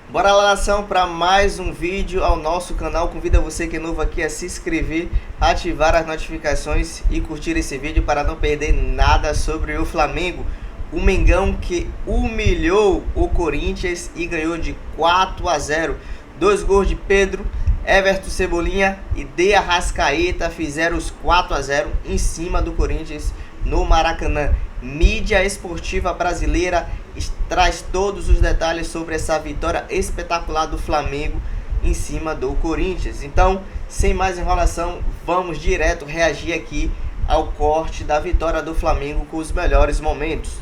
Bora lá, nação, para mais um vídeo ao nosso canal. Convido você que é novo aqui a se inscrever, ativar as notificações e curtir esse vídeo para não perder nada sobre o Flamengo. O Mengão que humilhou o Corinthians e ganhou de 4-0. 2 gols de Pedro, Everton Cebolinha e De Arrascaeta fizeram os 4-0 em cima do Corinthians no Maracanã. Mídia esportiva brasileira traz todos os detalhes sobre essa vitória espetacular do Flamengo em cima do Corinthians. Então, sem mais enrolação, vamos direto reagir aqui ao corte da vitória do Flamengo com os melhores momentos.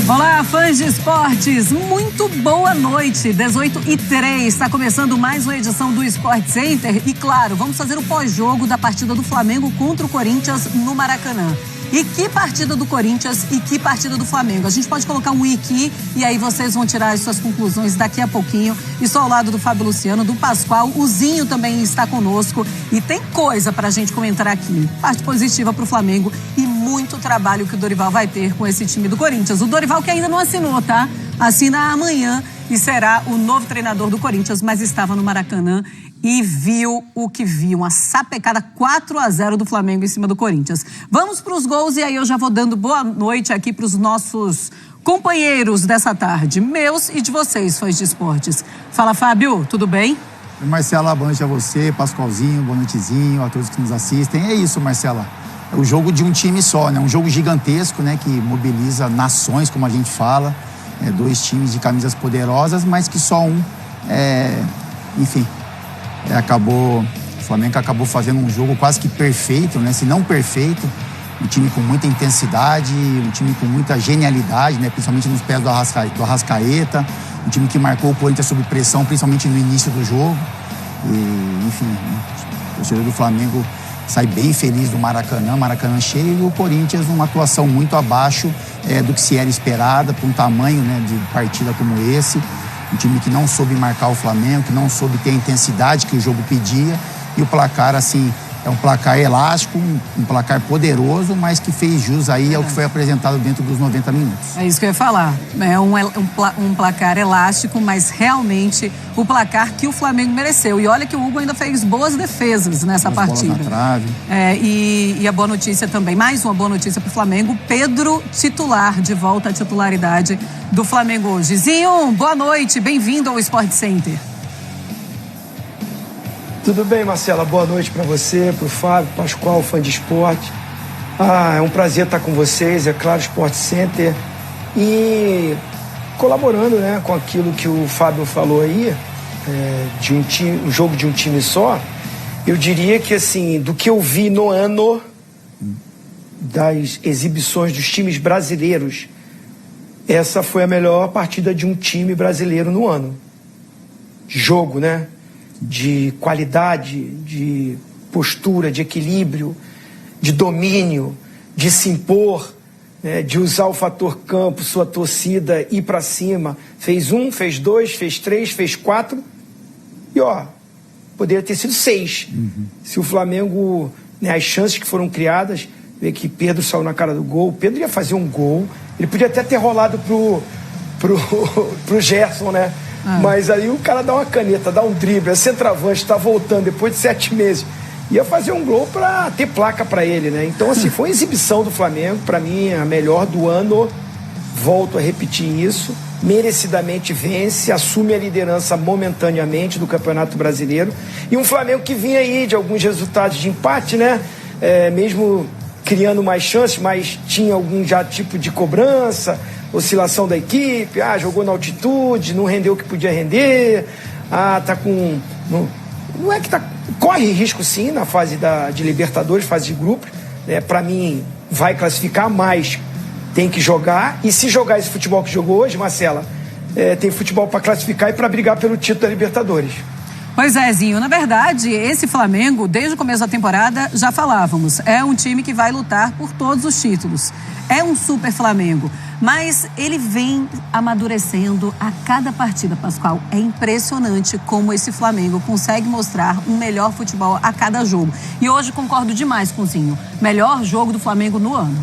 Olá, fãs de esportes, muito boa noite, 18h03, está começando mais uma edição do Sport Center e claro, vamos fazer o pós-jogo da partida do Flamengo contra o Corinthians no Maracanã. E que partida do Corinthians e que partida do Flamengo. A gente pode colocar um i aqui e aí vocês vão tirar as suas conclusões daqui a pouquinho. Estou ao lado do Fábio Luciano, do Pascoal, o Zinho também está conosco e tem coisa pra gente comentar aqui. Parte positiva pro Flamengo e muito trabalho que o Dorival vai ter com esse time do Corinthians. O Dorival que ainda não assinou, tá? Assina amanhã e será o novo treinador do Corinthians, mas estava no Maracanã e viu o que viu, uma sapecada 4-0 do Flamengo em cima do Corinthians. Vamos para os gols e aí eu já vou dando boa noite aqui para os nossos companheiros dessa tarde, meus e de vocês, fãs de esportes. Fala, Fábio, tudo bem? Marcela, boa noite a você, Pascoalzinho, boa noitezinho a todos que nos assistem. É isso, Marcela, é o jogo de um time só, né? Um jogo gigantesco, né? Que mobiliza nações, como a gente fala. 2 times de camisas poderosas, mas que só um, o Flamengo acabou fazendo um jogo quase que perfeito, né? Se não perfeito, um time com muita intensidade, um time com muita genialidade, né? Principalmente nos pés do Arrascaeta, um time que marcou o Corinthians sob pressão, principalmente no início do jogo. E, enfim, o torcedor do Flamengo sai bem feliz do Maracanã cheio, e o Corinthians numa atuação muito abaixo do que se era esperada, para um tamanho, né, de partida como esse. Um time que não soube marcar o Flamengo, que não soube ter a intensidade que o jogo pedia. E o placar, assim, é um placar elástico, um placar poderoso, mas que fez jus aí ao que foi apresentado dentro dos 90 minutos. É isso que eu ia falar. É um placar elástico, mas realmente o placar que o Flamengo mereceu. E olha que o Hugo ainda fez boas defesas nessa partida. Bolas na trave. E a boa notícia também, mais uma boa notícia para o Flamengo, Pedro titular, de volta à titularidade do Flamengo hoje. Zinho, boa noite, bem-vindo ao Sport Center. Tudo bem, Marcela? Boa noite para você, para o Fábio, Pascoal, fã de esporte. É um prazer estar com vocês, é claro, Sport Center. E colaborando, né, com aquilo que o Fábio falou aí, de um jogo de um time só, eu diria que, assim, do que eu vi no ano das exibições dos times brasileiros, essa foi a melhor partida de um time brasileiro no ano. Jogo, né? De qualidade, de postura, de equilíbrio, de domínio, de se impor, né, de usar o fator campo, sua torcida, ir para cima. Fez 1, fez 2, fez 3, fez 4 e poderia ter sido 6. Se o Flamengo, né, as chances que foram criadas, ver que Pedro saiu na cara do gol, Pedro ia fazer um gol, ele podia até ter rolado pro Gerson, né? Mas aí o cara dá uma caneta, dá um drible, é centroavante, tá voltando depois de 7 meses. Ia fazer um gol pra ter placa pra ele, né? Então, assim, foi uma exibição do Flamengo, pra mim, a melhor do ano. Volto a repetir isso. Merecidamente vence, assume a liderança momentaneamente do Campeonato Brasileiro. E um Flamengo que vinha aí de alguns resultados de empate, né? Mesmo criando mais chances, mas tinha algum já tipo de cobrança, oscilação da equipe, jogou na altitude, não rendeu o que podia render, tá com... Não é que corre risco sim na fase de Libertadores, fase de grupos, né? Para mim vai classificar, mas tem que jogar, e se jogar esse futebol que jogou hoje, Marcela, tem futebol para classificar e para brigar pelo título da Libertadores. Pois é, Zinho, na verdade, esse Flamengo, desde o começo da temporada, já falávamos, é um time que vai lutar por todos os títulos. É um super Flamengo, mas ele vem amadurecendo a cada partida, Pascoal. É impressionante como esse Flamengo consegue mostrar um melhor futebol a cada jogo. E hoje concordo demais com o Zinho. Melhor jogo do Flamengo no ano.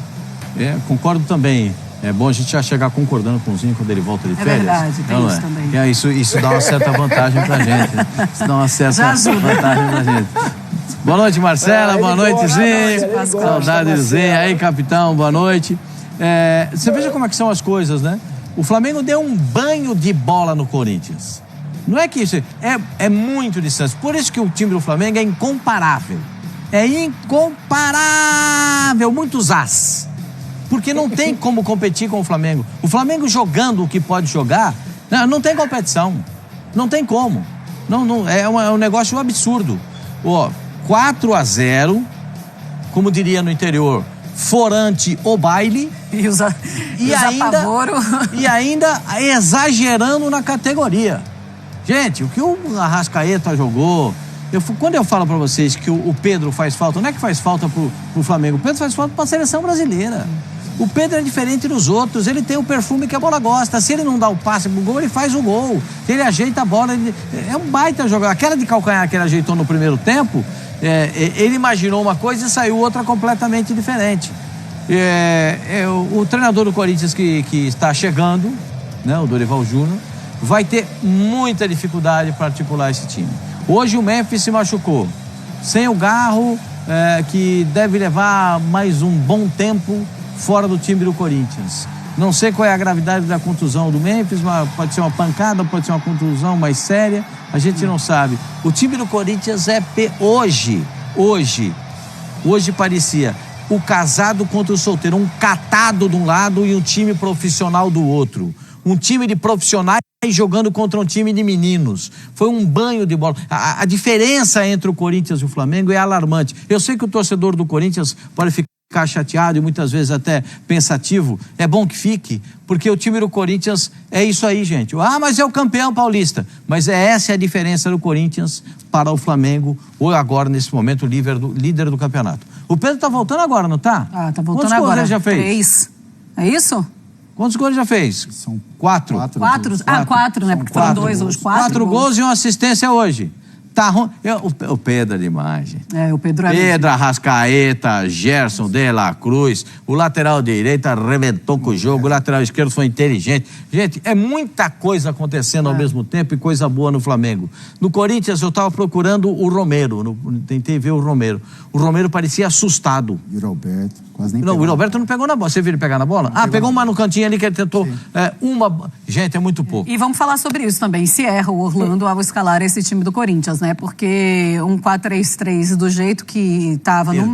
Concordo também. É bom a gente já chegar concordando com o Zinho quando ele volta de férias. É verdade, tem isso também. Isso dá uma certa vantagem pra gente. Isso dá uma certa vantagem pra gente. Boa noite, Marcela. Boa noite, Zinho. Saudade do Zinho. Aí, capitão, boa noite. Você veja como é que são as coisas, né? O Flamengo deu um banho de bola no Corinthians. Não é que isso... É muito distante. Por isso que o time do Flamengo é incomparável. É incomparável. Muitos as. Porque não tem como competir com o Flamengo. O Flamengo jogando o que pode jogar, não tem competição. Não tem como. É um negócio absurdo. 4-0, como diria no interior, forante o baile. E ainda exagerando na categoria. Gente, o que o Arrascaeta jogou... Quando eu falo pra vocês que o Pedro faz falta, não é que faz falta pro Flamengo, o Pedro faz falta pra seleção brasileira. O Pedro é diferente dos outros, ele tem o perfume que a bola gosta. Se ele não dá o passe pro gol, ele faz o gol. Se ele ajeita a bola, é um baita jogador. Aquela de calcanhar que ele ajeitou no primeiro tempo, ele imaginou uma coisa e saiu outra completamente diferente. O treinador do Corinthians que está chegando, né, o Dorival Júnior, vai ter muita dificuldade para articular esse time. Hoje o Memphis se machucou. Sem o Garro, que deve levar mais um bom tempo fora do time do Corinthians. Não sei qual é a gravidade da contusão do Memphis, mas pode ser uma pancada, pode ser uma contusão mais séria, a gente não sabe. O time do Corinthians hoje parecia o casado contra o solteiro, um catado de um lado e um time profissional do outro. Um time de profissionais jogando contra um time de meninos. Foi um banho de bola. A diferença entre o Corinthians e o Flamengo é alarmante. Eu sei que o torcedor do Corinthians pode ficar chateado e muitas vezes até pensativo. É bom que fique, porque o time do Corinthians é isso aí, gente. Mas é o campeão paulista. Mas essa é a diferença do Corinthians para o Flamengo, ou agora, nesse momento, líder do campeonato. O Pedro tá voltando agora, não tá? Tá voltando Quantos agora. Gols ele já fez? 3. É isso? Quantos gols ele já fez? São 4, né? Porque foram 2 hoje. 4 gols e uma assistência hoje. Tá ruim. O Pedro é demais, gente. O Pedro é... Pedro, Arrascaeta, Gerson, De La Cruz. O lateral direito arrebentou com o jogo. O lateral esquerdo foi inteligente. Gente, é muita coisa acontecendo ao mesmo tempo e coisa boa no Flamengo. No Corinthians, eu tava procurando o Romero. Tentei ver o Romero. O Romero parecia assustado. E o Roberto, quase nem Não, pegou. o Roberto não pegou na bola. Você viu ele pegar na bola? Pegou uma no cantinho ali que ele tentou uma... Gente, é muito pouco. E vamos falar sobre isso também. Se erra o Orlando ao escalar esse time do Corinthians, né? Porque um 4-3-3 do jeito que tava no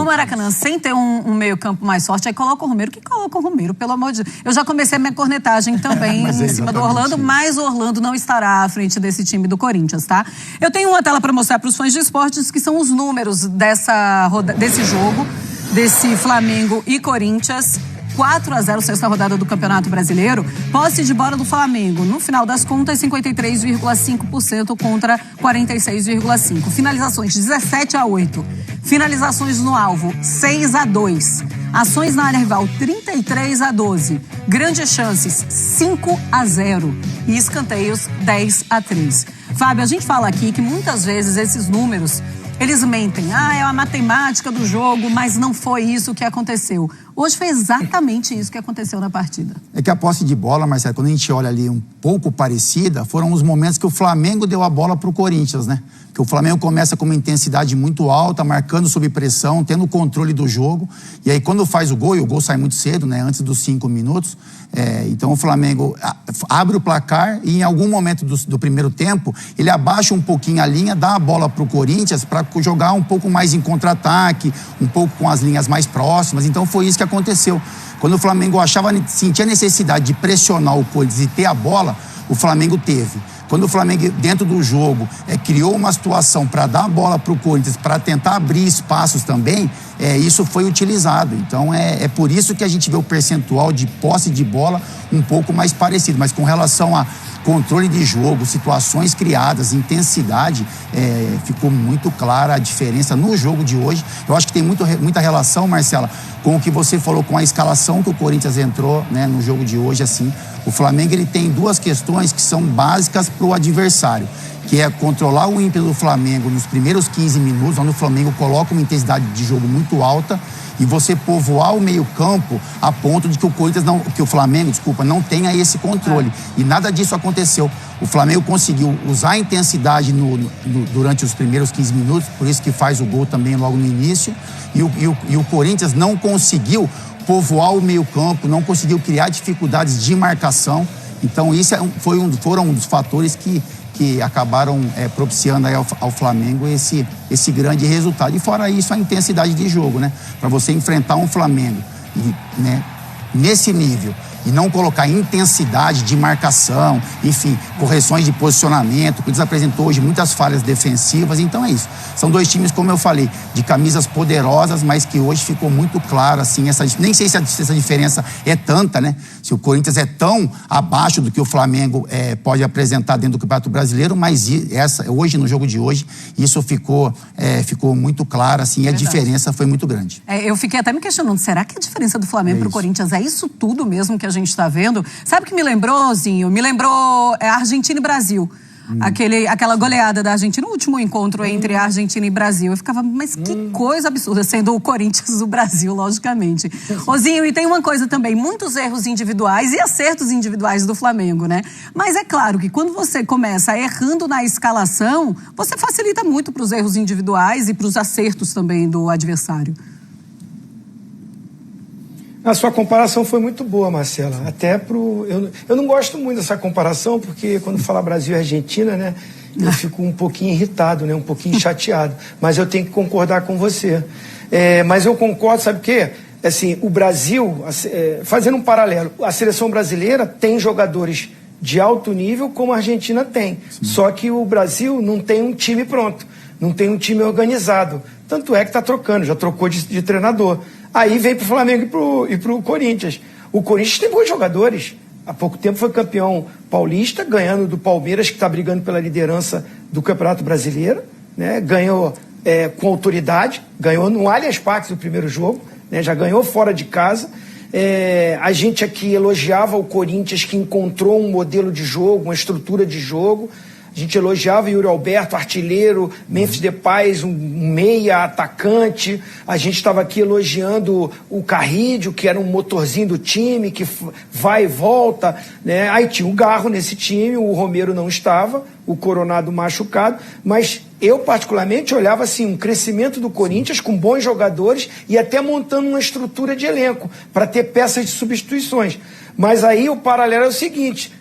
Maracanã, sem ter um meio campo mais forte, aí coloca o Romero. Que coloca o Romero, pelo amor de Deus. Eu já comecei a minha cornetagem também em cima do Orlando, mas o Orlando não estará à frente desse time do Corinthians, tá? Eu tenho uma tela para mostrar para os fãs de esportes que são os números desse jogo, desse Flamengo e Corinthians. 4-0, sexta rodada do Campeonato Brasileiro. Posse de bola do Flamengo, no final das contas, 53,5% contra 46,5%. Finalizações, 17-8. Finalizações no alvo, 6-2. Ações na área rival, 33-12. Grandes chances, 5-0. E escanteios, 10-3. Fábio, a gente fala aqui que muitas vezes esses números, eles mentem. É a matemática do jogo, mas não foi isso que aconteceu. Hoje foi exatamente isso que aconteceu na partida. É que a posse de bola, Marcelo, quando a gente olha ali um pouco parecida, foram os momentos que o Flamengo deu a bola pro Corinthians, né? Que o Flamengo começa com uma intensidade muito alta, marcando sob pressão, tendo o controle do jogo. E aí quando faz o gol, e o gol sai muito cedo, né? Antes dos 5 minutos. Então o Flamengo abre o placar e em algum momento do primeiro tempo, ele abaixa um pouquinho a linha, dá a bola pro Corinthians para jogar um pouco mais em contra-ataque, um pouco com as linhas mais próximas. Então foi isso que aconteceu. Quando o Flamengo sentia necessidade de pressionar o Corinthians e ter a bola, o Flamengo teve. Quando o Flamengo, dentro do jogo, criou uma situação para dar a bola para o Corinthians, para tentar abrir espaços também, isso foi utilizado. Então, é por isso que a gente vê o percentual de posse de bola um pouco mais parecido. Mas com relação a controle de jogo, situações criadas, intensidade, ficou muito clara a diferença no jogo de hoje. Eu acho que tem muita relação, Marcela, com o que você falou, com a escalação que o Corinthians entrou, né, no jogo de hoje, assim. O Flamengo, ele tem duas questões que são básicas para o adversário, que é controlar o ímpeto do Flamengo nos primeiros 15 minutos, onde o Flamengo coloca uma intensidade de jogo muito alta, e você povoar o meio-campo a ponto de que o Flamengo não tenha esse controle. E nada disso aconteceu. O Flamengo conseguiu usar a intensidade durante os primeiros 15 minutos, por isso que faz o gol também logo no início, e o Corinthians não conseguiu povoar o meio-campo, não conseguiu criar dificuldades de marcação. Então isso foram um dos fatores que acabaram propiciando aí ao Flamengo esse grande resultado. E fora isso, a intensidade de jogo, né? Para você enfrentar um Flamengo, né, nesse nível, e não colocar intensidade de marcação, enfim, correções de posicionamento. O Corinthians apresentou hoje muitas falhas defensivas, então é isso. São dois times, como eu falei, de camisas poderosas, mas que hoje ficou muito claro, assim, nem sei se essa diferença é tanta, né? Se o Corinthians é tão abaixo do que o Flamengo pode apresentar dentro do Campeonato Brasileiro, mas hoje, no jogo de hoje, isso ficou muito claro, assim, e a diferença foi muito grande. Eu fiquei até me questionando, será que a diferença do Flamengo pro Corinthians é isso tudo mesmo que a gente está vendo? Sabe o que me lembrou, Zinho? Me lembrou Argentina e Brasil. Aquela goleada da Argentina, o último encontro entre a Argentina e Brasil. Eu ficava, mas que coisa absurda, sendo o Corinthians o Brasil, logicamente. Zinho, e tem uma coisa também, muitos erros individuais e acertos individuais do Flamengo, né? Mas é claro que quando você começa errando na escalação, você facilita muito para os erros individuais e para os acertos também do adversário. A sua comparação foi muito boa, Marcela. Até eu não gosto muito dessa comparação, porque quando fala Brasil e Argentina, né, eu fico um pouquinho irritado, né, um pouquinho chateado. Mas eu tenho que concordar com você. Mas eu concordo, sabe o quê? Assim, o Brasil, fazendo um paralelo, a seleção brasileira tem jogadores de alto nível como a Argentina tem. Sim. Só que o Brasil não tem um time pronto, não tem um time organizado. Tanto é que está trocando, já trocou de treinador. Aí vem pro Flamengo e pro Corinthians. O Corinthians tem bons jogadores. Há pouco tempo foi campeão paulista, ganhando do Palmeiras, que está brigando pela liderança do Campeonato Brasileiro, né? Ganhou com autoridade, ganhou no Allianz Parque o primeiro jogo, né? Já ganhou fora de casa. A gente aqui elogiava o Corinthians, que encontrou um modelo de jogo, uma estrutura de jogo. A gente elogiava o Yuri Alberto, artilheiro, Memphis Depay, um meia atacante. A gente estava aqui elogiando o Carrídio, que era um motorzinho do time, que vai e volta, né? Aí tinha o Garro nesse time, o Romero não estava, o Coronado machucado. Mas eu, particularmente, olhava assim, um crescimento do Corinthians com bons jogadores e até montando uma estrutura de elenco para ter peças de substituições. Mas aí o paralelo é o seguinte: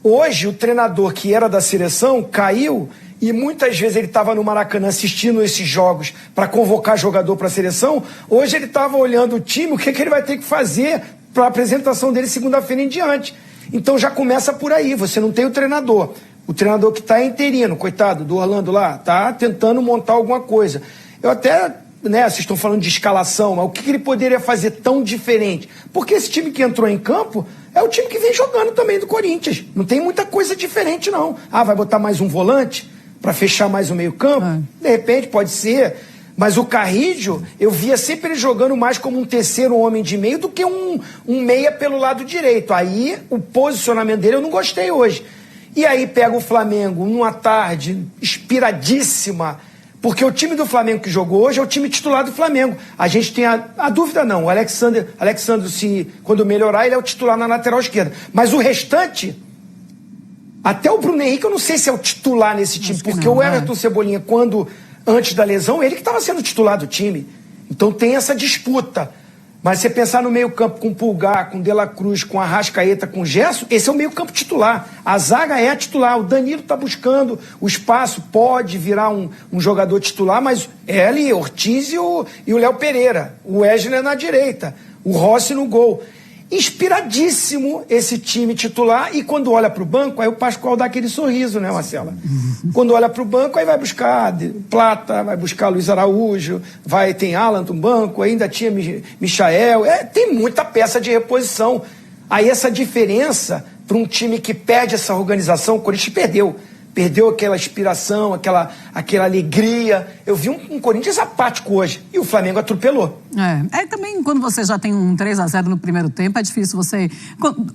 hoje, o treinador que era da seleção caiu e muitas vezes ele estava no Maracanã assistindo esses jogos para convocar jogador para a seleção. Hoje ele estava olhando o time, o que ele vai ter que fazer para a apresentação dele segunda-feira em diante. Então já começa por aí, você não tem o treinador. O treinador que está interino, coitado do Orlando lá, está tentando montar alguma coisa. Eu até, né, vocês estão falando de escalação, mas o que ele poderia fazer tão diferente? Porque esse time que entrou em campo é o time que vem jogando também do Corinthians. Não tem muita coisa diferente, não. Vai botar mais um volante para fechar mais o meio-campo? De repente, pode ser. Mas o Carrídio, eu via sempre ele jogando mais como um terceiro homem de meio do que um meia pelo lado direito. Aí, o posicionamento dele eu não gostei hoje. E aí pega o Flamengo numa tarde inspiradíssima, porque o time do Flamengo que jogou hoje é o time titular do Flamengo. A gente tem a dúvida não. O Alexandre, se quando melhorar, ele é o titular na lateral esquerda. Mas o restante, até o Bruno Henrique, eu não sei se é o titular nesse time. Porque não, o Everton Cebolinha, antes da lesão, ele que estava sendo titular do time. Então tem essa disputa. Mas você pensar no meio-campo com Pulgar, com De La Cruz, com Arrascaeta, com Gerson, esse é o meio-campo titular. A zaga é a titular. O Danilo está buscando o espaço, pode virar um jogador titular, mas é ali, Ortiz e o Léo Pereira. O Wesley na direita, o Rossi no gol. Inspiradíssimo esse time titular, e quando olha para o banco, aí o Pascoal dá aquele sorriso, né, Marcela? Quando olha para o banco, aí vai buscar Plata, vai buscar Luiz Araújo, tem Alan no banco, ainda tinha Michael, tem muita peça de reposição. Aí essa diferença para um time que perde essa organização, o Corinthians Perdeu aquela inspiração, aquela alegria. Eu vi um Corinthians apático hoje. E o Flamengo atropelou. Também quando você já tem um 3-0 no primeiro tempo, é difícil você...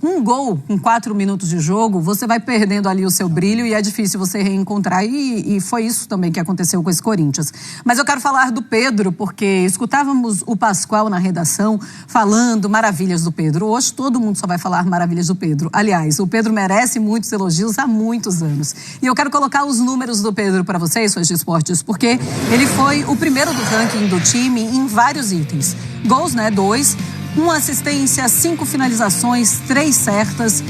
Um gol com 4 minutos de jogo, você vai perdendo ali o seu brilho e é difícil você reencontrar. E foi isso também que aconteceu com esse Corinthians. Mas eu quero falar do Pedro, porque escutávamos o Pascoal na redação falando maravilhas do Pedro. Hoje todo mundo só vai falar maravilhas do Pedro. Aliás, o Pedro merece muitos elogios há muitos anos. E eu quero colocar os números do Pedro para vocês, fãs de esportes, porque ele foi o primeiro do ranking do time em vários itens. Gols, 2, 1 assistência, 5 finalizações, 3 certas,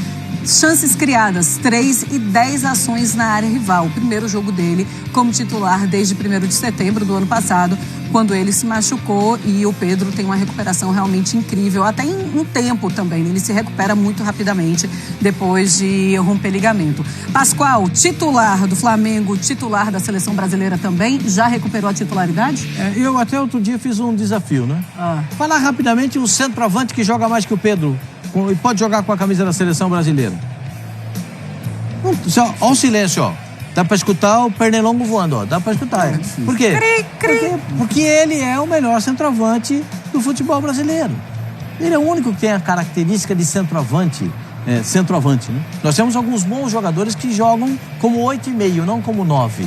chances criadas, 3 e 10 ações na área rival. O primeiro jogo dele como titular desde 1º de setembro do ano passado, quando ele se machucou, e o Pedro tem uma recuperação realmente incrível, até em tempo também. Ele se recupera muito rapidamente depois de romper ligamento. Pascoal, titular do Flamengo, titular da Seleção Brasileira também, já recuperou a titularidade? Eu até outro dia fiz um desafio, né? Falar rapidamente o centroavante que joga mais que o Pedro e pode jogar com a camisa da Seleção Brasileira. Olha o silêncio, ó. Dá pra escutar o pernilongo voando, ó. Dá pra escutar. Por quê? Porque ele é o melhor centroavante do futebol brasileiro. Ele é o único que tem a característica de centroavante. Centroavante, né? Nós temos alguns bons jogadores que jogam como 8,5, não como 9.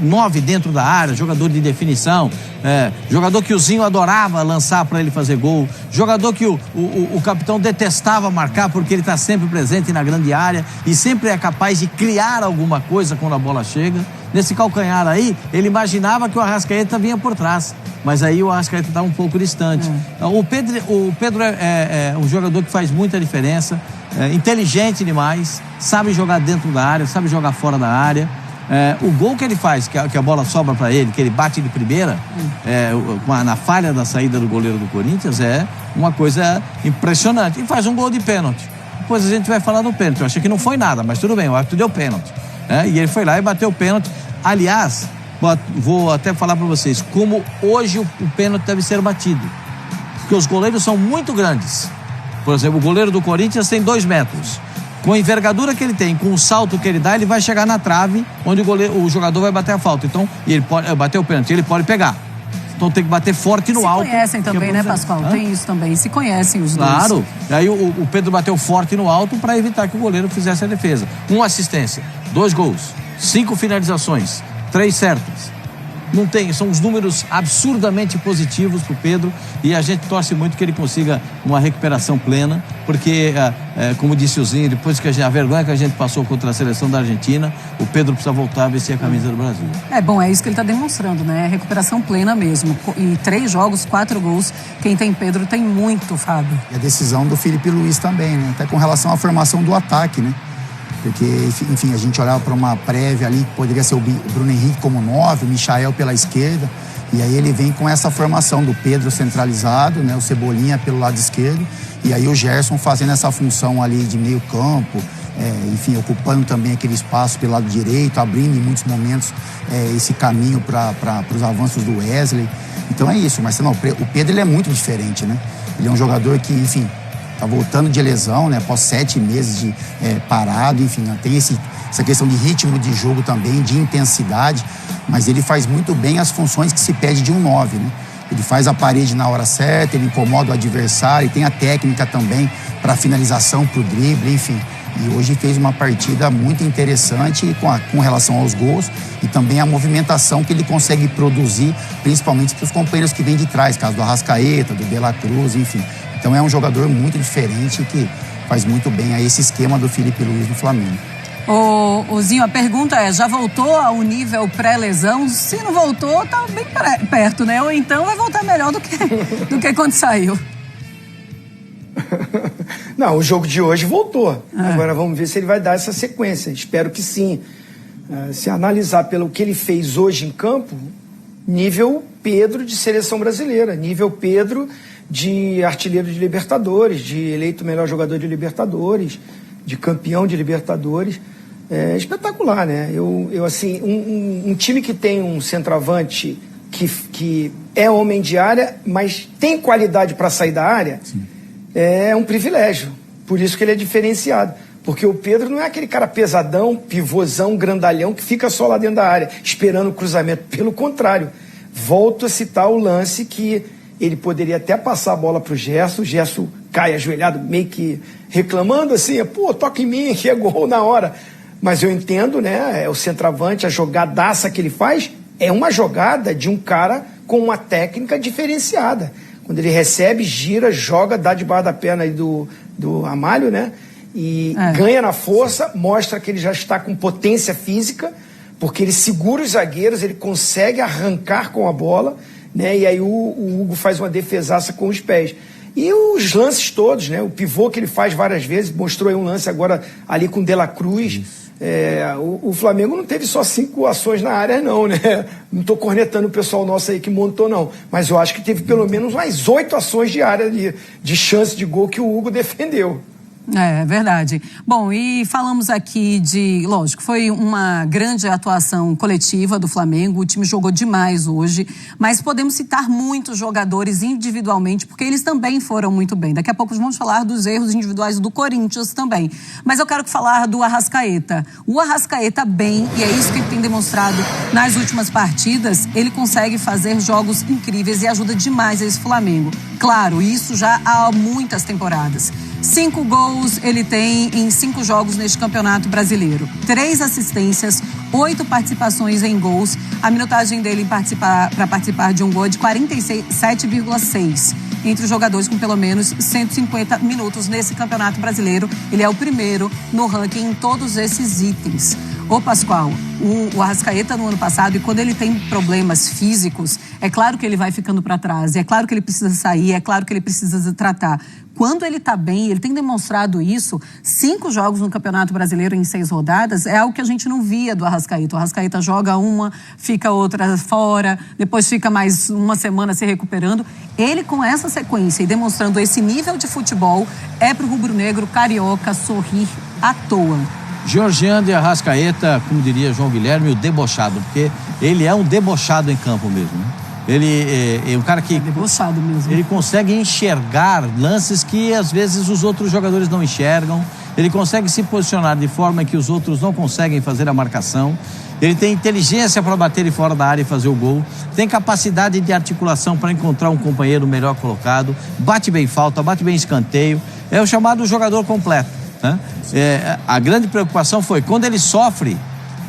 9 dentro da área, jogador de definição, jogador que o Zinho adorava lançar para ele fazer gol, jogador que o capitão detestava marcar porque ele está sempre presente na grande área e sempre é capaz de criar alguma coisa quando a bola chega. Nesse calcanhar aí, ele imaginava que o Arrascaeta vinha por trás, mas aí o Arrascaeta está um pouco distante. O Pedro é um jogador que faz muita diferença, inteligente demais, sabe jogar dentro da área, sabe jogar fora da área. O gol que ele faz, que a bola sobra para ele, que ele bate de primeira, na falha da saída do goleiro do Corinthians, é uma coisa impressionante. E faz um gol de pênalti. Depois a gente vai falar do pênalti. Eu achei que não foi nada, mas tudo bem, o árbitro deu pênalti. E ele foi lá e bateu o pênalti. Aliás, vou até falar para vocês como hoje o pênalti deve ser batido. Porque os goleiros são muito grandes. Por exemplo, o goleiro do Corinthians tem 2 metros. Com a envergadura que ele tem, com o salto que ele dá, ele vai chegar na trave, onde o jogador vai bater a falta. Então, ele pode bater o pênalti, ele pode pegar. Então tem que bater forte no alto. Se conhecem também, né, Pascoal? Tem isso também. Se conhecem os dois. Claro. E aí o Pedro bateu forte no alto para evitar que o goleiro fizesse a defesa. 1 assistência, 2 gols, 5 finalizações, 3 certas. Não tem, são os números absurdamente positivos para o Pedro e a gente torce muito que ele consiga uma recuperação plena, porque, como disse o Zinho, depois que a vergonha que a gente passou contra a seleção da Argentina, o Pedro precisa voltar a vestir a camisa do Brasil. É isso que ele está demonstrando, né? Recuperação plena mesmo. E 3 jogos, 4 gols. Quem tem Pedro tem muito, Fábio. E a decisão do Felipe Luiz também, né? Até com relação à formação do ataque, né? Porque, enfim, a gente olhava para uma prévia ali que poderia ser o Bruno Henrique como 9, o Michael pela esquerda, e aí ele vem com essa formação do Pedro centralizado, né, o Cebolinha pelo lado esquerdo, e aí o Gerson fazendo essa função ali de meio campo, enfim, ocupando também aquele espaço pelo lado direito, abrindo em muitos momentos esse caminho para os avanços do Wesley. Então é isso, mas não, o Pedro ele é muito diferente, né? Ele é um jogador que, enfim, tá voltando de lesão, né? Após 7 meses de parado, enfim, tem essa questão de ritmo de jogo também, de intensidade, mas ele faz muito bem as funções que se pede de um 9, né? Ele faz a parede na hora certa, ele incomoda o adversário, tem a técnica também para finalização, para o drible, enfim. E hoje fez uma partida muito interessante com relação aos gols e também a movimentação que ele consegue produzir, principalmente para os companheiros que vêm de trás, caso do Arrascaeta, do De La Cruz, enfim. Então é um jogador muito diferente que faz muito bem a esse esquema do Felipe Luiz no Flamengo. Ô Zinho, a pergunta é, já voltou ao nível pré-lesão? Se não voltou, tá bem perto, né? Ou então vai voltar melhor do que quando saiu. Não, o jogo de hoje voltou. Agora vamos ver se ele vai dar essa sequência. Espero que sim. Se analisar pelo que ele fez hoje em campo, nível Pedro de seleção brasileira, nível Pedro de artilheiro de Libertadores, de eleito melhor jogador de Libertadores, de campeão de Libertadores. É espetacular, né? Eu assim, um time que tem um centroavante que é homem de área, mas tem qualidade para sair da área, sim, é um privilégio. Por isso que ele é diferenciado. Porque o Pedro não é aquele cara pesadão, pivôzão, grandalhão, que fica só lá dentro da área, esperando o cruzamento. Pelo contrário, volto a citar o lance que ele poderia até passar a bola pro Gerson, o Gerson cai ajoelhado, meio que reclamando assim, pô, toca em mim, que é gol na hora. Mas eu entendo, né, é o centroavante, a jogadaça que ele faz é uma jogada de um cara com uma técnica diferenciada. Quando ele recebe, gira, joga, dá debaixo da perna aí do Amália, né? E ganha na força, mostra que ele já está com potência física, porque ele segura os zagueiros, ele consegue arrancar com a bola, né? E aí o Hugo faz uma defesaça com os pés. E os lances todos, né? O pivô que ele faz várias vezes, mostrou aí um lance agora ali com o De La Cruz. O Flamengo não teve só 5 ações na área, não, né? Não estou cornetando o pessoal nosso aí que montou, não. Mas eu acho que teve pelo menos mais 8 ações de área ali, de chance de gol que o Hugo defendeu. É verdade. Bom, e falamos aqui lógico, foi uma grande atuação coletiva do Flamengo, o time jogou demais hoje, mas podemos citar muitos jogadores individualmente, porque eles também foram muito bem. Daqui a pouco vamos falar dos erros individuais do Corinthians também. Mas eu quero falar do Arrascaeta. O Arrascaeta bem, e é isso que ele tem demonstrado nas últimas partidas, ele consegue fazer jogos incríveis e ajuda demais esse Flamengo. Claro, isso já há muitas temporadas. 5 gols ele tem em 5 jogos neste Campeonato Brasileiro. 3 assistências, 8 participações em gols. A minutagem dele para participar de um gol é de 47,6. Entre os jogadores com pelo menos 150 minutos nesse Campeonato Brasileiro. Ele é o primeiro no ranking em todos esses itens. Ô Pascoal, o Arrascaeta no ano passado, e quando ele tem problemas físicos, é claro que ele vai ficando para trás, é claro que ele precisa sair, é claro que ele precisa tratar. Quando ele está bem, ele tem demonstrado isso, 5 jogos no Campeonato Brasileiro em 6 rodadas, é algo que a gente não via do Arrascaeta. O Arrascaeta joga uma, fica outra fora, depois fica mais uma semana se recuperando. Ele, com essa sequência e demonstrando esse nível de futebol, é pro rubro-negro carioca sorrir à toa. Georgian de Arrascaeta, como diria João Guilherme, o debochado, porque ele é um debochado em campo mesmo, né? Ele é um cara que... É debochado mesmo. Ele consegue enxergar lances que às vezes os outros jogadores não enxergam. Ele consegue se posicionar de forma que os outros não conseguem fazer a marcação. Ele tem inteligência para bater de fora da área e fazer o gol. Tem capacidade de articulação para encontrar um companheiro melhor colocado. Bate bem falta, bate bem escanteio. É o chamado jogador completo, né? A grande preocupação foi quando ele sofre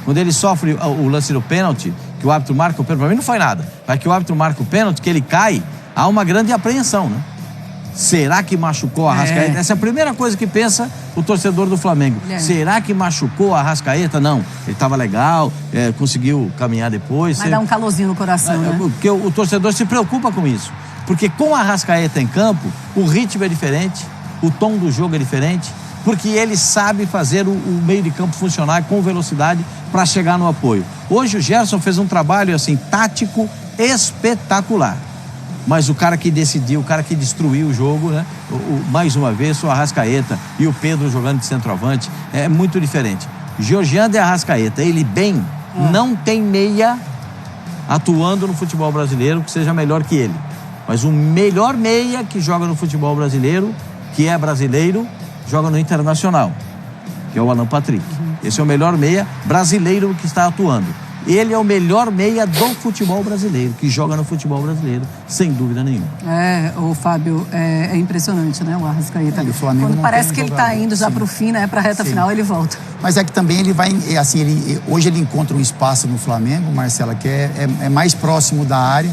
o lance do pênalti, que o árbitro marca o pênalti. Para mim não foi nada. Para que o árbitro marca o pênalti, que ele cai, há uma grande apreensão, né? Será que machucou a Arrascaeta? Essa é a primeira coisa que pensa o torcedor do Flamengo. Será que machucou a Arrascaeta? Não. Ele estava legal, conseguiu caminhar depois. Vai dar um calorzinho no coração, né? Porque o torcedor se preocupa com isso. Porque com a Arrascaeta em campo, o ritmo é diferente, o tom do jogo é diferente, porque ele sabe fazer o meio de campo funcionar com velocidade para chegar no apoio. Hoje o Gerson fez um trabalho assim, tático espetacular. Mas o cara que decidiu, o cara que destruiu o jogo, né? Mais uma vez, o Arrascaeta e o Pedro jogando de centroavante, é muito diferente. Georgian de Arrascaeta, ele bem, não tem meia atuando no futebol brasileiro que seja melhor que ele. Mas o melhor meia que joga no futebol brasileiro, que é brasileiro, joga no Internacional, que é o Alan Patrick. Esse é o melhor meia brasileiro que está atuando. Ele é o melhor meia do futebol brasileiro, que joga no futebol brasileiro, sem dúvida nenhuma. O Fábio, é impressionante, né, o Arrascaeta. O Flamengo quando parece que ele está indo já para o fim, né, para a reta final, ele volta. Mas é que também ele vai, assim, hoje ele encontra um espaço no Flamengo, Marcela, que é mais próximo da área.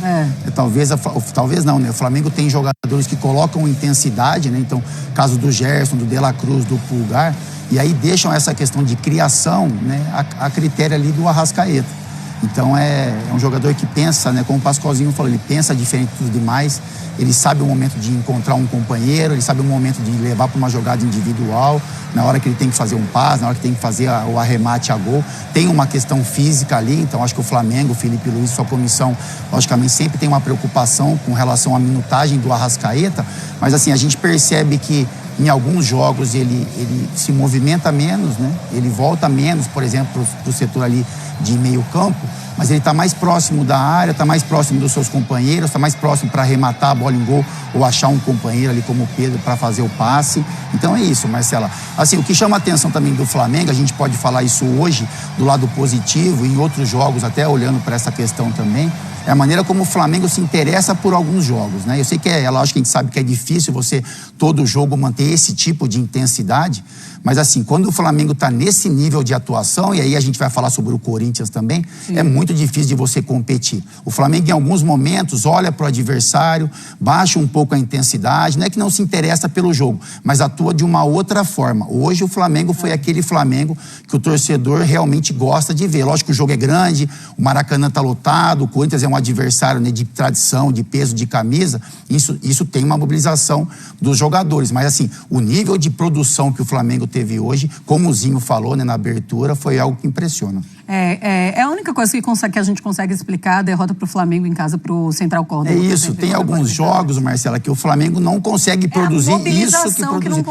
Talvez não, né? O Flamengo tem jogadores que colocam intensidade, né? Então, caso do Gerson, do De La Cruz, do Pulgar, e aí deixam essa questão de criação, né, a critério ali do Arrascaeta. Então é um jogador que pensa, né, como o Pascoalzinho falou, ele pensa diferente dos demais, ele sabe o momento de encontrar um companheiro, ele sabe o momento de levar para uma jogada individual, na hora que ele tem que fazer um passe, na hora que tem que fazer o arremate a gol. Tem uma questão física ali, então acho que o Flamengo, o Felipe Luiz, sua comissão, logicamente sempre tem uma preocupação com relação à minutagem do Arrascaeta, mas assim, a gente percebe que em alguns jogos ele se movimenta menos, né? Ele volta menos, por exemplo, para o setor ali de meio campo, mas ele está mais próximo da área, está mais próximo dos seus companheiros, está mais próximo para arrematar a bola em gol ou achar um companheiro ali como o Pedro para fazer o passe. Então é isso, Marcela. Assim, o que chama a atenção também do Flamengo, a gente pode falar isso hoje do lado positivo, em outros jogos até olhando para essa questão também, é a maneira como o Flamengo se interessa por alguns jogos, né? Eu sei que lógico que a gente sabe que é difícil você todo jogo manter esse tipo de intensidade, mas assim, quando o Flamengo está nesse nível de atuação, e aí a gente vai falar sobre o Corinthians também, é muito difícil de você competir. O Flamengo em alguns momentos olha para o adversário, baixa um pouco a intensidade, não é que não se interessa pelo jogo, mas atua de uma outra forma. Hoje o Flamengo foi aquele Flamengo que o torcedor realmente gosta de ver. Lógico que o jogo é grande, o Maracanã está lotado, o Corinthians é um adversário, né, de tradição, de peso, de camisa, isso tem uma mobilização dos jogadores, mas assim, o nível de produção que o Flamengo teve hoje, como o Zinho falou, né, na abertura, foi algo que impressiona. É a única coisa que a gente consegue explicar a derrota para o Flamengo em casa para o Central Córdoba. É isso, tem alguns jogos, Marcela, que o Flamengo não consegue produzir isso que produziu.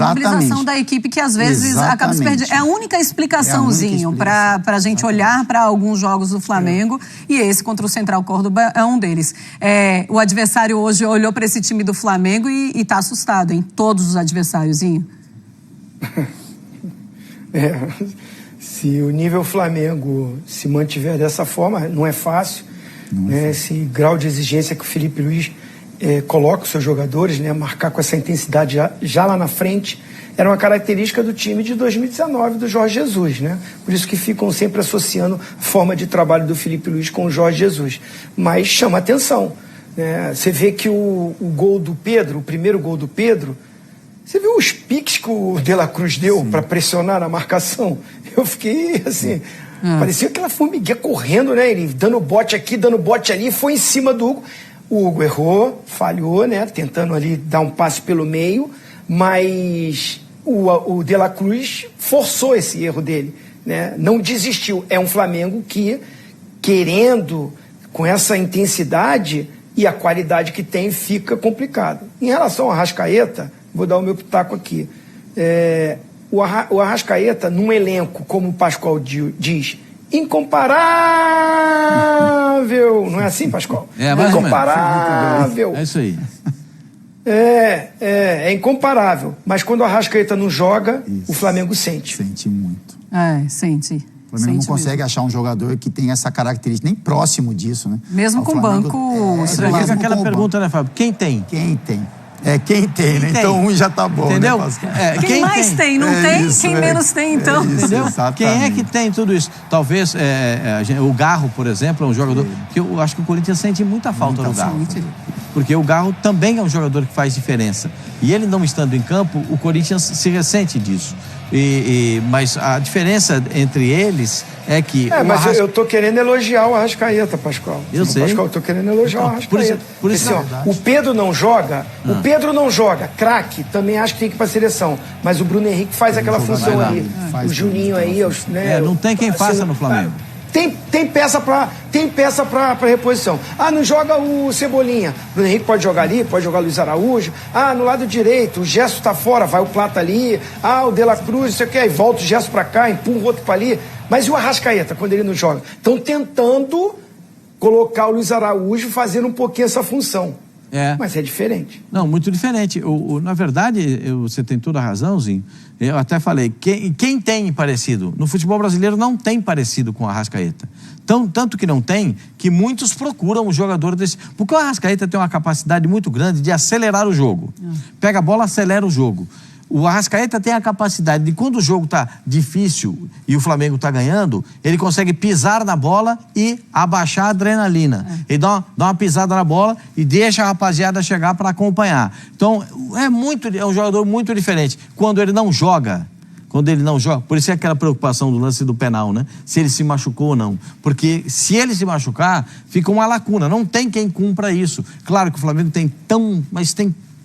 A mobilização da equipe que às vezes acaba se perdendo. É a única explicaçãozinho para a gente olhar para alguns jogos do Flamengo, e esse contra o Central Córdoba é um deles. O adversário hoje olhou para esse time do Flamengo e está assustado, hein? Todos os adversáriozinho. Se o nível Flamengo se mantiver dessa forma, não é fácil, né? Esse grau de exigência que o Felipe Luiz coloca os seus jogadores, né? Marcar com essa intensidade já lá na frente, era uma característica do time de 2019 do Jorge Jesus, né? Por isso que ficam sempre associando a forma de trabalho do Felipe Luiz com o Jorge Jesus. Mas chama atenção, né? Você vê que o gol do Pedro, o primeiro gol do Pedro, você viu os piques que o De La Cruz deu para pressionar na marcação? Eu fiquei assim, parecia aquela formiguinha correndo, né? Ele dando bote aqui, dando bote ali, foi em cima do Hugo. O Hugo errou, falhou, né? Tentando ali dar um passe pelo meio, mas o De La Cruz forçou esse erro dele, né? Não desistiu. É um Flamengo que, querendo, com essa intensidade e a qualidade que tem, fica complicado. Em relação ao Arrascaeta, vou dar o meu pitaco aqui. O Arrascaeta, num elenco, como o Pascoal diz, incomparável. Não é assim, Pascoal? Incomparável. É isso aí. É incomparável. Mas quando o Arrascaeta não joga, o Flamengo sente. Sente muito. Sente. O Flamengo não consegue achar um jogador que tem essa característica, nem próximo disso, né? Mesmo com o banco... aquela pergunta, né, Fábio? Quem tem? Quem tem? Quem tem, né? Então um já tá bom, entendeu? Né, Pascoal? Quem mais tem? Não tem? Isso, quem menos tem, então? Entendeu? Exatamente. Quem é que tem tudo isso? Talvez o Garro, por exemplo, é um jogador que eu acho que o Corinthians sente muita falta do Garro. Porque o Garro também é um jogador que faz diferença. E ele não estando em campo, o Corinthians se ressente disso. Mas a diferença entre eles é que... mas eu tô querendo elogiar o Arrascaeta, Pascoal. Eu sei. Pascoal, eu tô querendo elogiar o Arrascaeta. Por isso o Pedro não joga, craque, também acho que tem que ir pra seleção. Mas o Bruno Henrique faz aquela função ali. O Juninho aí, né? Não tem quem faça no Flamengo. Tem peça pra reposição. Não joga o Cebolinha. O Bruno Henrique pode jogar ali, pode jogar o Luiz Araújo. No lado direito, o Gerson tá fora, vai o Plata ali. O De La Cruz, não sei o que, aí volta o Gerson pra cá, empurra o outro pra ali. Mas e o Arrascaeta, quando ele não joga? Estão tentando colocar o Luiz Araújo fazendo um pouquinho essa função. Mas é diferente. Não, muito diferente. Na verdade, você tem toda a razão, Zinho. Eu até falei, quem tem parecido? No futebol brasileiro não tem parecido com o Arrascaeta. Tanto que não tem, que muitos procuram o jogador desse... Porque o Arrascaeta tem uma capacidade muito grande de acelerar o jogo. Pega a bola, acelera o jogo. O Arrascaeta tem a capacidade de, quando o jogo está difícil e o Flamengo está ganhando, ele consegue pisar na bola e abaixar a adrenalina. Ele dá uma pisada na bola e deixa a rapaziada chegar para acompanhar. Então, é um jogador muito diferente. Quando ele não joga, por isso é aquela preocupação do lance do penal, né? Se ele se machucou ou não. Porque se ele se machucar, fica uma lacuna. Não tem quem cumpra isso. Claro que o Flamengo tem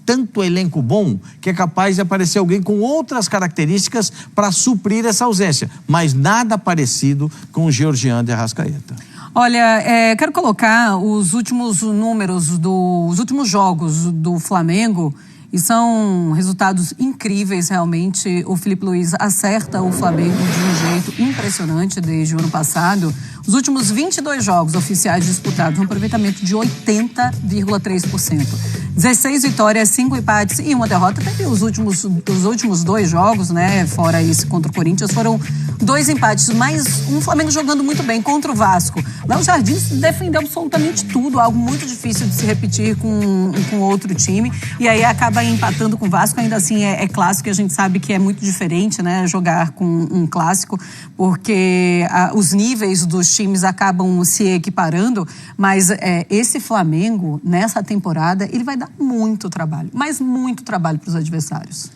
tanto elenco bom que é capaz de aparecer alguém com outras características para suprir essa ausência, mas nada parecido com o Georgian de Arrascaeta. Olha, quero colocar os últimos números os últimos jogos do Flamengo E são resultados incríveis, realmente. O Filipe Luiz acerta o Flamengo de um jeito impressionante desde o ano passado. Os últimos 22 jogos oficiais disputados, um aproveitamento de 80,3%. 16 vitórias, 5 empates e 1 derrota. Teve os últimos 2 jogos, né? Fora esse contra o Corinthians, foram 2 empates, mas um Flamengo jogando muito bem contra o Vasco. Léo Jardim defendeu absolutamente tudo, algo muito difícil de se repetir com outro time. E aí acaba empatando com o Vasco. Ainda assim é clássico, e a gente sabe que é muito diferente, né? Jogar com um clássico, porque os níveis dos times acabam se equiparando. Mas esse Flamengo, nessa temporada, ele vai dar muito trabalho, mas muito trabalho para os adversários.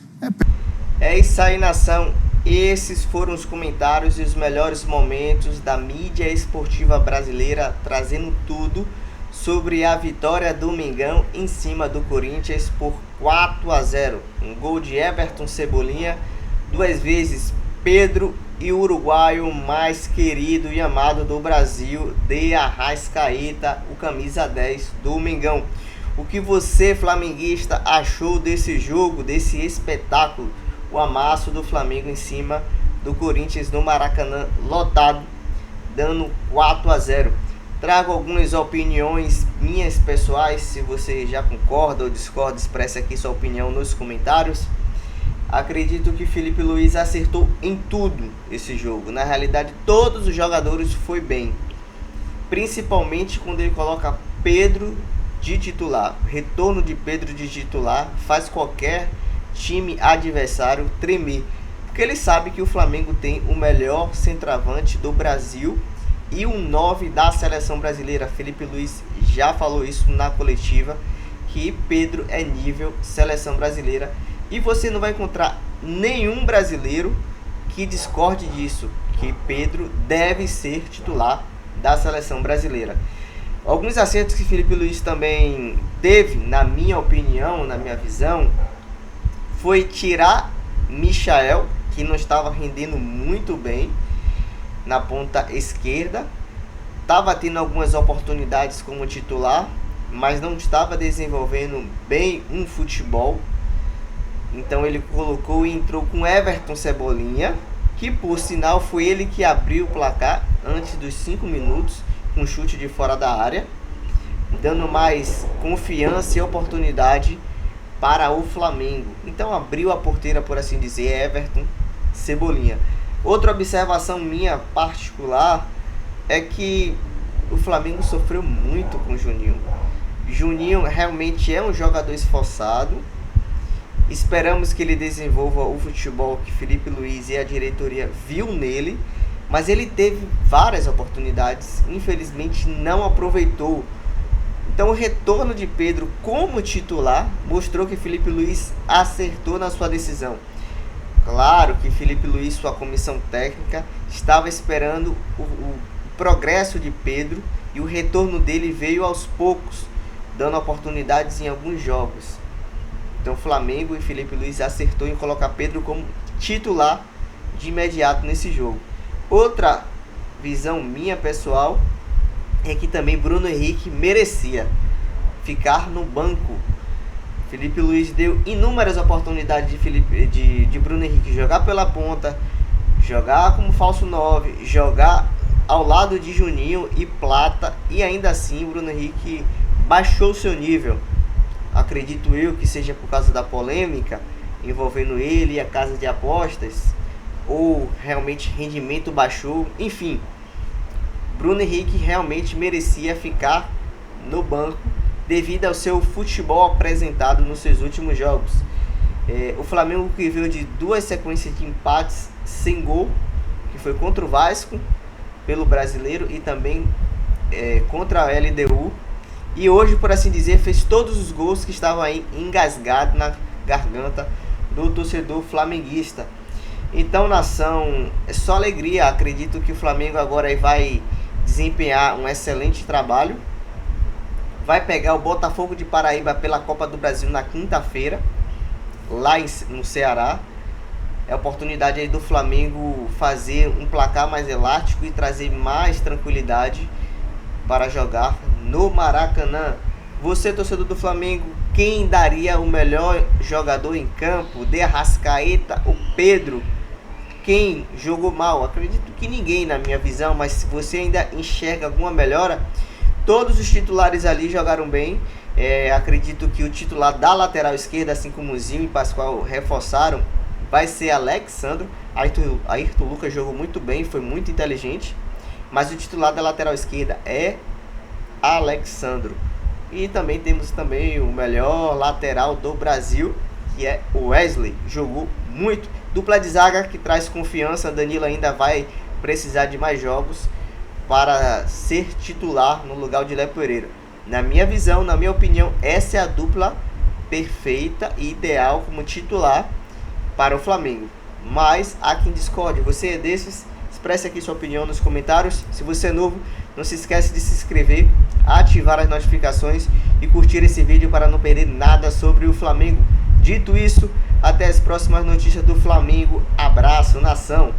É isso aí, nação. Esses foram os comentários e os melhores momentos da mídia esportiva brasileira, trazendo tudo sobre a vitória do Mengão em cima do Corinthians por 4-0. Um gol de Everton Cebolinha, 2 vezes Pedro e o uruguaio mais querido e amado do Brasil, de Arrascaeta, o camisa 10 do Mengão. O que você, flamenguista, achou desse jogo, desse espetáculo? O amasso do Flamengo em cima do Corinthians no Maracanã lotado, dando 4-0. Trago algumas opiniões minhas pessoais. Se você já concorda ou discorda, expresse aqui sua opinião nos comentários. Acredito que Filipe Luiz acertou em tudo esse jogo. Na realidade, todos os jogadores foi bem, principalmente quando ele coloca Pedro de titular. O retorno de Pedro de titular faz qualquer time adversário tremer, porque ele sabe que o Flamengo tem o melhor centroavante do Brasil e um 9 da seleção brasileira. Filipe Luiz já falou isso na coletiva, que Pedro é nível seleção brasileira, e você não vai encontrar nenhum brasileiro que discorde disso, que Pedro deve ser titular da seleção brasileira. Alguns acertos que Filipe Luiz também teve, na minha opinião, na minha visão, foi tirar Michael, que não estava rendendo muito bem na ponta esquerda. Estava tendo algumas oportunidades como titular, mas não estava desenvolvendo bem um futebol. Então ele colocou e entrou com Everton Cebolinha, que por sinal foi ele que abriu o placar antes dos 5 minutos, com chute de fora da área, dando mais confiança e oportunidade para o Flamengo. Então abriu a porteira, por assim dizer, Everton Cebolinha. Outra observação minha particular é que o Flamengo sofreu muito com o Juninho. Juninho realmente é um jogador esforçado. Esperamos que ele desenvolva o futebol que Filipe Luiz e a diretoria viu nele, mas ele teve várias oportunidades, infelizmente não aproveitou. Então o retorno de Pedro como titular mostrou que Filipe Luiz acertou na sua decisão. Claro que Filipe Luiz, sua comissão técnica, estava esperando o progresso de Pedro, e o retorno dele veio aos poucos, dando oportunidades em alguns jogos. Então Flamengo e Filipe Luiz acertou em colocar Pedro como titular de imediato nesse jogo. Outra visão minha pessoal é que também Bruno Henrique merecia ficar no banco. Filipe Luiz deu inúmeras oportunidades de Bruno Henrique jogar pela ponta, jogar como falso 9, jogar ao lado de Juninho e Plata, e ainda assim Bruno Henrique baixou seu nível. Acredito eu que seja por causa da polêmica envolvendo ele e a casa de apostas, ou realmente rendimento baixou. Enfim, Bruno Henrique realmente merecia ficar no banco devido ao seu futebol apresentado nos seus últimos jogos. O Flamengo, que veio de 2 sequências de empates sem gol, que foi contra o Vasco pelo Brasileiro e também contra a LDU, e hoje, por assim dizer, fez todos os gols que estavam aí engasgados na garganta do torcedor flamenguista. Então, nação, é só alegria. Acredito que o Flamengo agora vai desempenhar um excelente trabalho. Vai pegar o Botafogo de Paraíba pela Copa do Brasil na quinta-feira, lá no Ceará. É a oportunidade aí do Flamengo fazer um placar mais elástico e trazer mais tranquilidade para jogar no Maracanã. Você, torcedor do Flamengo, quem daria o melhor jogador em campo? De Arrascaeta ou Pedro? Quem jogou mal? Acredito que ninguém, na minha visão, mas se você ainda enxerga alguma melhora, todos os titulares ali jogaram bem. Acredito que o titular da lateral esquerda, assim como o Zinho e Pascoal reforçaram, vai ser Alexandro. Ayrton Lucas jogou muito bem, foi muito inteligente, mas o titular da lateral esquerda é Alexandro. E também temos também o melhor lateral do Brasil, que é o Wesley, jogou muito. Dupla de zaga que traz confiança. Danilo ainda vai precisar de mais jogos para ser titular no lugar de Léo Pereira. Na minha visão, na minha opinião, essa é a dupla perfeita e ideal como titular para o Flamengo. Mas há quem discorde. Você é desses? Expresse aqui sua opinião nos comentários. Se você é novo, não se esquece de se inscrever, ativar as notificações e curtir esse vídeo para não perder nada sobre o Flamengo. Dito isso, até as próximas notícias do Flamengo. Abraço, nação!